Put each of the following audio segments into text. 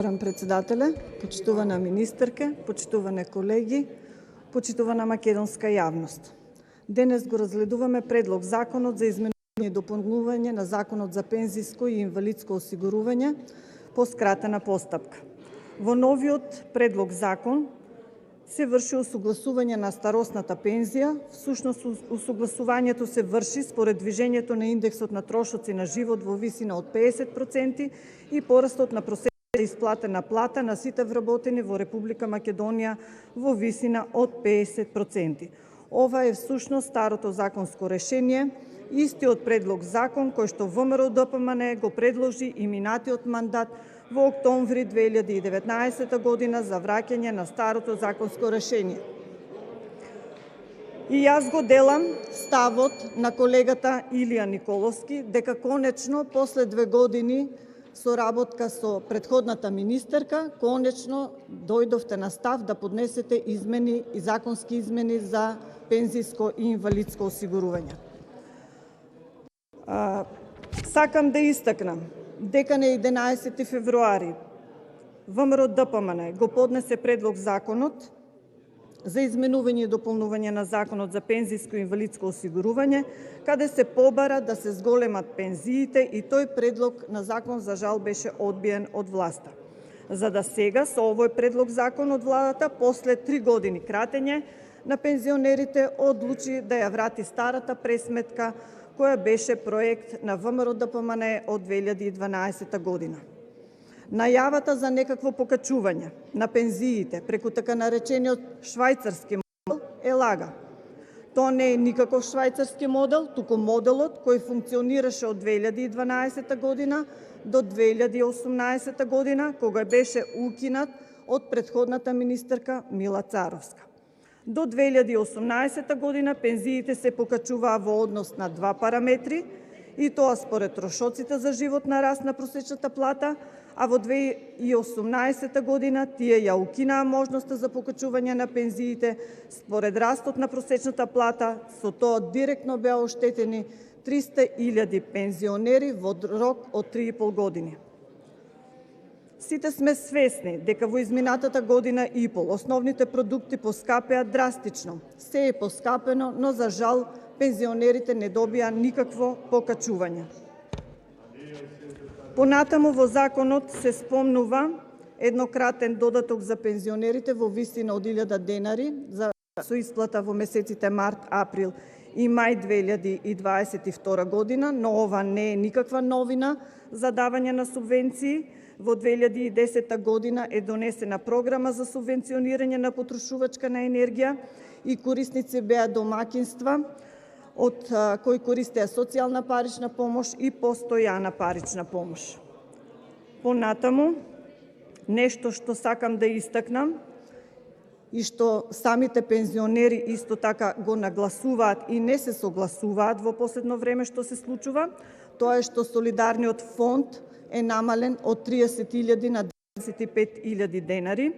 Председателе, почитувана министерке, почитуване колеги, почитувана македонска јавност. Денес го разгледуваме Предлог законот за изменување и дополнување на Законот за пензиско и инвалидско осигурување по скратена постапка. Во новиот предлог закон се врши усогласување на старосната пензија. Всушност, усогласувањето се врши според движењето на индексот на трошоци на живот во висина од 50% и порастот на просечната исплатена плата на сите вработени во Република Македонија во висина од 50%. Ова е всушност старото законско решение, истиот предлог закон кој што ВМРО-ДПМНЕ го предложи и минатиот мандат во октомври 2019 година за враќање на старото законско решение. И јас го делам ставот на колегата Илија Николовски дека конечно после 2 години соработка со претходната министерка, конечно дојдовте на став да поднесете измени и законски измени за пензиско и инвалидско осигурување. Сакам да истакнам дека на 11 февруари ВМРО-ДПМНЕ го поднесе предлог законот за изменување и дополнување на Законот за пензиско и инвалидско осигурување, каде се побара да се зголемат пензиите и тој предлог на закон за жал беше одбиен од власта. За да сега со овој предлог закон од владата после 3 години кратење на пензионерите одлучи да ја врати старата пресметка која беше проект на ВМРО-ДПМНЕ од 2012 година. Најавата за некакво покачување на пензиите преку така наречениот швајцарски модел е лага. Тоа не е никаков швајцарски модел, туку моделот кој функционираше од 2012 година до 2018 година, кога беше укинат од претходната министерка Мила Царовска. До 2018 година пензиите се покачуваа во однос на 2 параметри, и тоа според трошоците за живот на раст на просечната плата, а во 2018 година тие ја укинаа можноста за покачување на пензиите според растот на просечната плата, со тоа директно беа оштетени 300.000 пензионери во рок од 3,5 години. Сите сме свесни дека во изминатата година и пол основните продукти поскапеа драстично. Се е поскапено, но за жал пензионерите не добија никакво покачување. Понатаму во законот се спомнува еднократен додаток за пензионерите во висина од 1000 денари со исплата во месеците март, април и мај 2022 година, но ова не е никаква новина за давање на субвенции. Во 2010 година е донесена програма за субвенционирање на потрошувачка на енергија и корисници беа домаќинства од кои користеа социјална парична помош и постојана парична помош. Понатаму, нешто што сакам да истакнам и што самите пензионери исто така го нагласуваат и не се согласуваат во последно време што се случува, тоа е што солидарниот фонд е намален од 30.000 на 25.000 денари.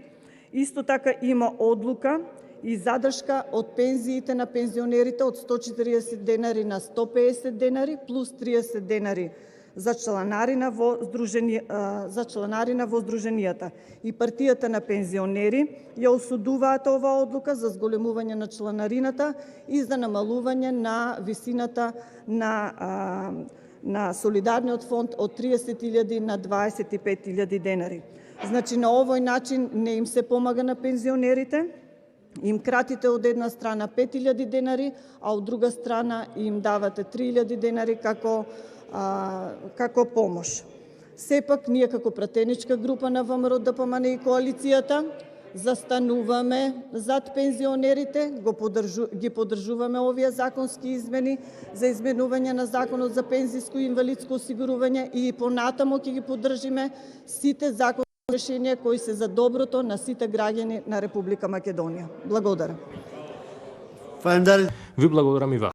Исто така има одлука и задршка од пензиите на пензионерите од 140 денари на 150 денари плюс 30 денари за чланарина во здруженијата. И партијата на пензионери ја осудуваат оваа одлука за зголемување на чланарината и за намалување на висината на солидарниот фонд од 30.000 на 25.000 денари. Значи, на овој начин не им се помага на пензионерите, им кратите од една страна 5.000 денари, а од друга страна им давате 3.000 денари како помош. Сепак, ние како пратеничка група на ВМРО-ДПМНЕ и коалицијата застануваме зад пензионерите, ги поддржуваме овие законски измени за изменување на Законот за пензиско и инвалидско осигурување и понатаму ќе ги поддржиме сите законски решенија кои се за доброто на сите граѓани на Република Македонија. Благодарам. Ви благодарам и вас.